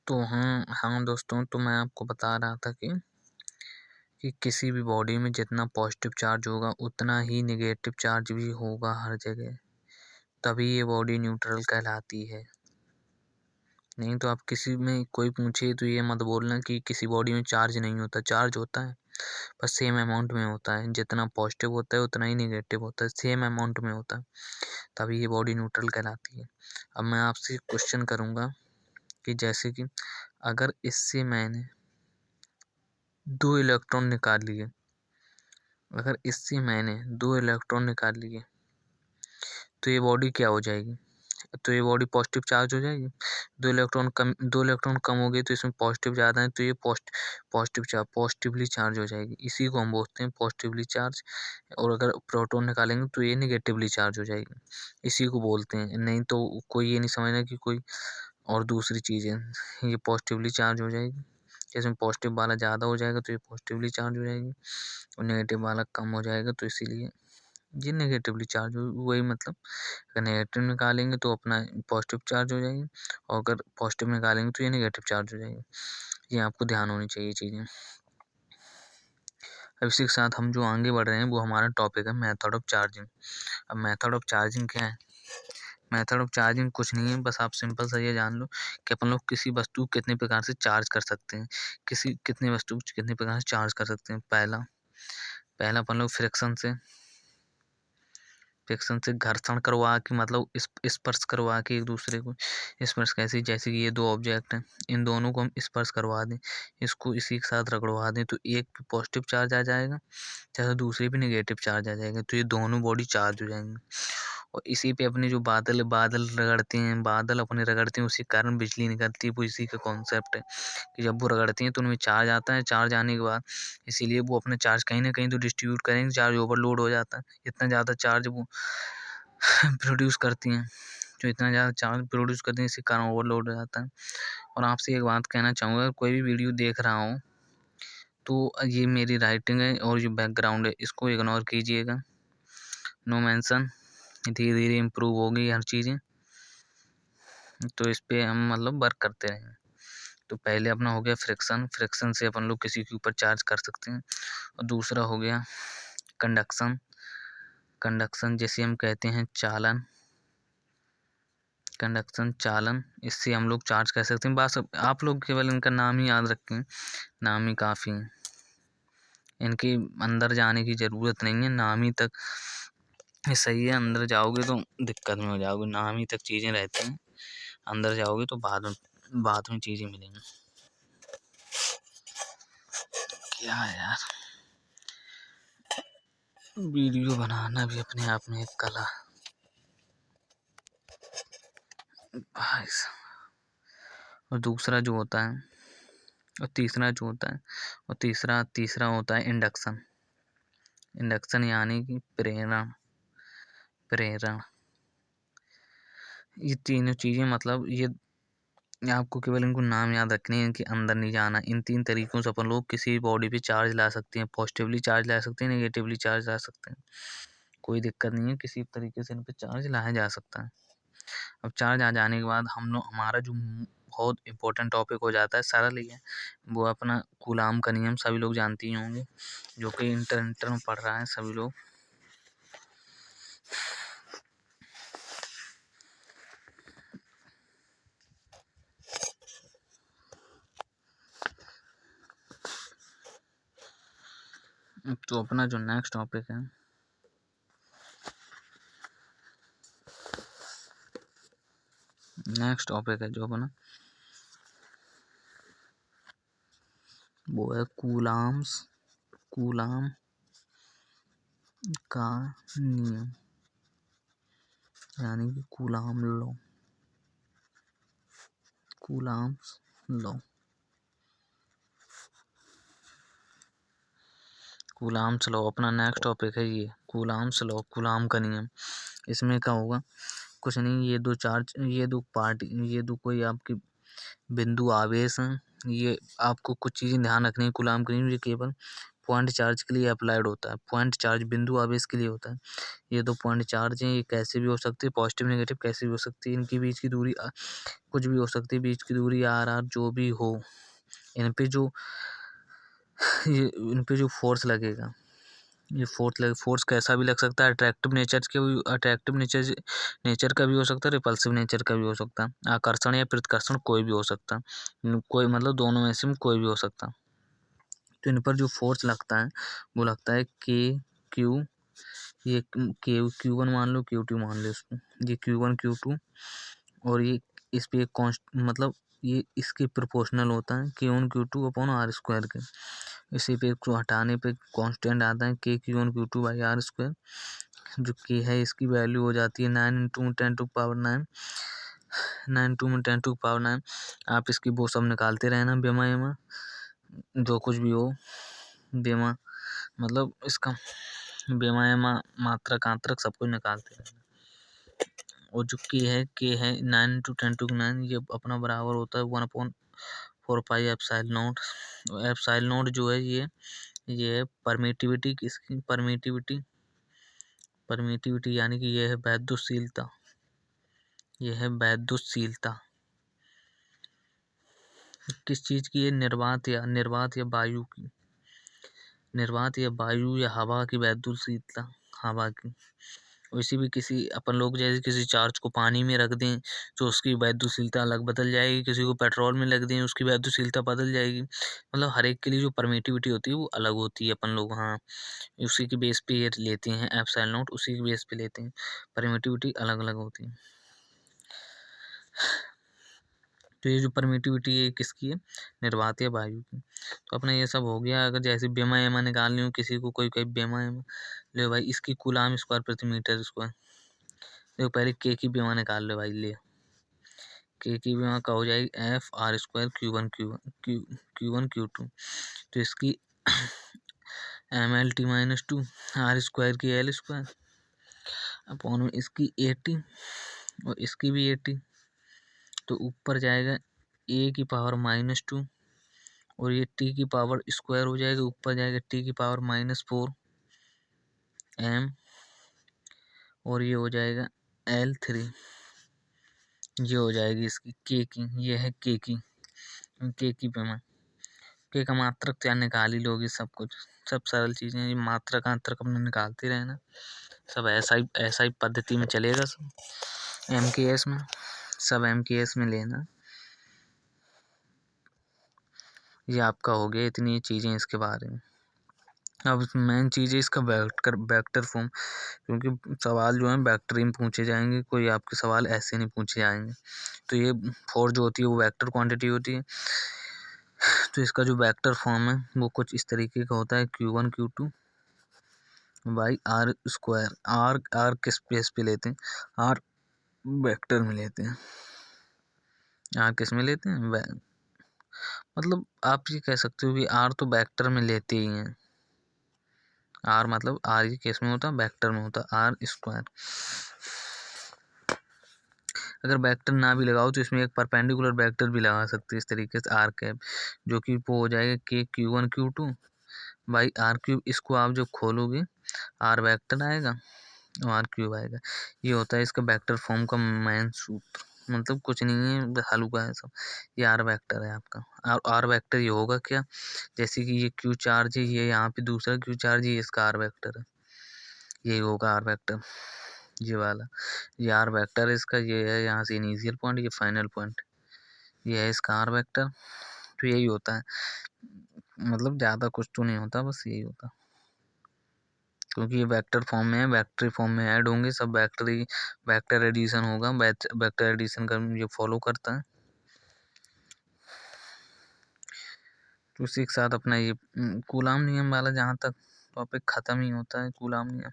तो हाँ दोस्तों, तो मैं आपको बता रहा था कि किसी भी बॉडी में जितना पॉजिटिव चार्ज होगा उतना ही नेगेटिव चार्ज भी होगा हर जगह, तभी ये बॉडी न्यूट्रल कहलाती है। नहीं तो आप किसी में कोई पूछे तो ये मत बोलना कि किसी बॉडी में चार्ज नहीं होता, चार्ज होता है, बस सेम अमाउंट में होता है। जितना पॉजिटिव होता है उतना ही नेगेटिव होता है, सेम अमाउंट में होता है, तभी ये बॉडी न्यूट्रल कहलाती है। अब मैं आपसे क्वेश्चन करूँगा कि जैसे कि अगर इससे मैंने 2 इलेक्ट्रॉन निकाल लिए, अगर इससे मैंने 2 इलेक्ट्रॉन निकाल लिए तो ये बॉडी क्या हो जाएगी? तो ये बॉडी पॉजिटिव चार्ज हो जाएगी। 2 इलेक्ट्रॉन कम हो गए तो इसमें पॉजिटिव ज़्यादा है तो ये पॉजिटिवली चार्ज हो जाएगी। इसी को हम बोलते हैं पॉजिटिवली चार्ज। और अगर प्रोटॉन निकालेंगे तो ये नेगेटिवली चार्ज हो जाएगी, इसी को बोलते हैं। नहीं तो कोई ये नहीं समझना कि कोई और दूसरी चीज़ है, ये पॉजिटिवली चार्ज हो जाएगी। इसमें पॉजिटिव वाला ज़्यादा हो जाएगा तो ये पॉजिटिवली चार्ज हो जाएगी, और नेगेटिव वाला कम हो जाएगा तो इसीलिए ये नेगेटिवली चार्ज हो। वही मतलब अगर नेगेटिव निकालेंगे तो अपना पॉजिटिव चार्ज हो जाएगी, और अगर पॉजिटिव निकालेंगे तो ये नेगेटिव चार्ज हो जाएगी। ये आपको ध्यान होनी चाहिए चीज़ें। अब इसी के साथ हम जो आगे बढ़ रहे हैं वो हमारा टॉपिक है मेथड ऑफ चार्जिंग। अब मेथड ऑफ चार्जिंग क्या है? मेथड ऑफ चार्जिंग कुछ नहीं है, बस आप सिंपल सा ये जान लो कि अपन लोग किसी वस्तु को कितने प्रकार से चार्ज कर सकते हैं, कितने वस्तु को कितने प्रकार से चार्ज कर सकते हैं। पहला अपन लोग फ्रिक्शन से घर्षण करवा के, मतलब स्पर्श करवा के एक दूसरे को। स्पर्श कैसे? जैसे कि ये 2 ऑब्जेक्ट हैं, इन दोनों को हम स्पर्श करवा दें, इसको इसी के साथ रगड़वा दें तो एक पे पॉजिटिव चार्ज आ जाएगा, जैसे दूसरे पे नेगेटिव चार्ज आ जाएगा, तो ये दोनों बॉडी चार्ज हो जाएंगे। और इसी पे अपने जो बादल रगड़ते हैं, बादल अपने रगड़ते हैं, उसी के कारण बिजली निकलती है। वो इसी का कॉन्सेप्ट है कि जब वो रगड़ती हैं तो उनमें चार्ज आता है, चार्ज आने के बाद इसीलिए वो अपना चार्ज कहीं ना कहीं तो डिस्ट्रीब्यूट करेंगे, चार्ज ओवरलोड हो जाता है। इतना ज़्यादा चार्ज वो प्रोड्यूस करती हैं, जो इतना ज़्यादा चार्ज प्रोड्यूस करती हैं, इसी कारण ओवरलोड हो जाता है। और आपसे एक बात कहना चाहूँगा, कोई भी वीडियो देख रहा हो तो ये मेरी राइटिंग है और जो बैकग्राउंड है इसको इग्नोर कीजिएगा, नो मेंशन। धीरे धीरे इम्प्रूव होगी हर चीज़ें, तो इस पे हम मतलब वर्क करते रहेंगे। तो पहले अपना हो गया फ्रिक्शन से अपन लोग किसी के ऊपर चार्ज कर सकते हैं। और दूसरा हो गया कंडक्शन जिसे हम कहते हैं चालन, इससे हम लोग चार्ज कर सकते हैं। बस आप लोग केवल इनका नाम ही याद रखें, नाम ही काफ़ी है, इनके अंदर जाने की ज़रूरत नहीं है, नाम ही तक सही है। अंदर जाओगे तो दिक्कत में हो जाओगे, नाम ही तक चीज़ें रहती हैं, अंदर जाओगे तो बाद में चीज़ें मिलेंगी। क्या है यार, वीडियो बनाना भी अपने आप में एक कला भाई साहब। और दूसरा जो होता है, और तीसरा होता है इंडक्शन यानी कि प्रेरण। ये तीनों चीज़ें मतलब ये आपको केवल इनको नाम याद रखने हैं, इनके अंदर नहीं जाना। इन 3 तरीकों से अपन लोग किसी भी बॉडी पे चार्ज ला सकते हैं, पॉजिटिवली चार्ज ला सकते हैं, नेगेटिवली चार्ज ला सकते हैं, कोई दिक्कत नहीं है, किसी भी तरीके से इन पे चार्ज लाया जा सकता है। अब चार्ज आ जाने के बाद हमारा जो बहुत इंपॉर्टेंट टॉपिक हो जाता है, सरल ही है, वो अपना कूलाम का नियम सभी लोग जानते ही होंगे, जो कि इंटर में पढ़ रहा है सभी लोग। तो अपना जो नेक्स्ट टॉपिक है जो अपना वो है कूलाम का नियम, यानी कि कूलाम्स लॉ। कूलाम्स लॉ अपना नेक्स्ट टॉपिक है, ये कूलाम्स लॉ, कूलाम का नियम। इसमें क्या होगा, कुछ नहीं, ये दो कोई आपकी बिंदु आवेश हैं। ये आपको कुछ चीज़ें ध्यान रखनी है कूलाम के नियम, ये केवल पॉइंट चार्ज के लिए अप्लाइड होता है, पॉइंट चार्ज बिंदु आवेश के लिए होता है। ये दो पॉइंट चार्ज हैं, ये कैसे भी हो सकते हैं, पॉजिटिव नेगेटिव कैसे भी हो सकती है, इनके बीच की दूरी कुछ भी हो सकती है, बीच की दूरी आर जो भी हो, इन पे जो फोर्स लगेगा, ये फोर्स कैसा भी लग सकता है, अट्रैक्टिव नेचर का भी हो सकता है, रिपल्सिव नेचर का भी हो सकता है, आकर्षण या प्रतिकर्षण कोई भी हो सकता है, कोई मतलब दोनों में से कोई भी हो सकता है। तो इन पर जो फोर्स लगता है वो लगता है के क्यू, ये Q1 मान लो, Q2 मान लो इसको, ये Q1 Q2, और ये इस पे एक मतलब ये इसके प्रोपोर्शनल होता है Q1 Q2 upon are square के। इसी पे को हटाने पे कांस्टेंट आता है के Q1 Q2 by R square, जो के है इसकी वैल्यू हो जाती है 9 × 10⁻9, 9 × 10⁻9। आप इसकी वो सब निकालते रहना, बेमा एमा जो कुछ भी हो, बेमा मतलब इसका बेमा एमा मात्रक आंत्रक सब कुछ निकालते रहना। और जो के है 9 × 10⁹, ये अपना बराबर होता है 1/4 एप्सिलॉन नॉट। एप्सिलॉन नॉट जो है ये है परमिटिविटी, किसकी परमिटिविटी यानी कि ये है वैद्युतशीलता, किस चीज़ की है, निर्वात या वायु या हवा की वैद्युतशीलता, हवा की। वैसे भी किसी अपन लोग जैसे किसी चार्ज को पानी में रख दें तो उसकी वैद्युतशीलता अलग बदल जाएगी, किसी को पेट्रोल में रख दें उसकी वैद्युतशीलता बदल जाएगी, मतलब हर एक के लिए जो परमिटिविटी होती है वो अलग होती है। अपन लोग हाँ उसी के बेस पे ये लेते हैं, एप्सिलॉन नॉट उसी के बेस पे लेते हैं, परमिटिविटी अलग अलग होती है। तो ये जो परमिटिविटी है किसकी है, निर्वात या वायु की। तो अपना ये सब हो गया। अगर जैसे बेमा एमा निकालनी हो किसी को, कोई बेमा एमा ले भाई, इसकी कूलाम स्क्वायर प्रति मीटर स्क्वायर, देखो पहले के की बेमा निकाल लो भाई, ले के की बेमा का हो जाएगी F R square Q1 Q2, तो इसकी MLT-2 आर स्क्वायर की एल स्क्वायर अपॉन में इसकी 80 और इसकी भी 80, तो ऊपर जाएगा a⁻⁻2 और ये t की पावर स्क्वायर हो जाएगा, ऊपर जाएगा t की पावर -4 m, और ये हो जाएगा L3, ये हो जाएगी इसकी के की, ये है के की पेमा, के का मात्रक क्या निकाल ही लोगे, सब कुछ सब सरल चीज़ें, ये मात्रक आंत्रक अपने निकालते रहना, सब ऐसा ही पद्धति में चलेगा, सब MKS में, सब MKS में लेना। ये आपका हो गया इतनी चीज़ें इसके बारे में। अब मेन चीज़ है इसका वेक्टर फॉर्म, क्योंकि सवाल जो है वेक्टर में पूछे जाएंगे, कोई आपके सवाल ऐसे नहीं पूछे जाएंगे। तो ये फोर्स जो होती है वो वेक्टर क्वांटिटी होती है। तो इसका जो वेक्टर फॉर्म है वो कुछ इस तरीके का होता है, Q1 Q2 by R square. R किस प्लेस पे लेते हैं, आर वेक्टर में लेते हैं, आर किस में लेते हैं, मतलब आप ये कह सकते हो कि आर तो वेक्टर में लेते ही हैं, आर मतलब आर ये केस में होता है वेक्टर में होता है आर स्क्वायर। अगर वेक्टर ना भी लगाओ तो इसमें एक परपेंडिकुलर वेक्टर भी लगा सकते हैं इस तरीके से आर कैप, जो कि वो हो जाएगा के Q1 Q2 by are cube. इसको आप जब खोलोगे आर वेक्टर आएगा और आर क्यूब आएगा, ये होता है इसका वेक्टर फॉर्म का मेन सूत्र, मतलब कुछ नहीं है, बस हल्का है सब। ये आर वेक्टर है आपका, आर वेक्टर ये होगा क्या, जैसे कि ये क्यू चार्ज है, ये यहाँ पे दूसरा क्यू चार्ज है, ये इसका आर वेक्टर है, यही होगा आर वेक्टर, ये वाला, ये आर वेक्टर है इसका, ये है यहाँ से इनिशियल पॉइंट, ये फाइनल पॉइंट, ये है इसका आर वेक्टर। तो यही होता है, मतलब ज़्यादा कुछ तो नहीं होता, बस यही होता, क्योंकि ये वेक्टर फॉर्म में है, वेक्टरी फॉर्म में ऐड होंगे सब, वेक्टर एडिशन होगा, वेक्टर एडिशन का ये फॉलो करता है। तो उसी के साथ अपना ये कूलाम नियम वाला जहाँ तक टॉपिक ख़त्म ही होता है, कूलाम नियम।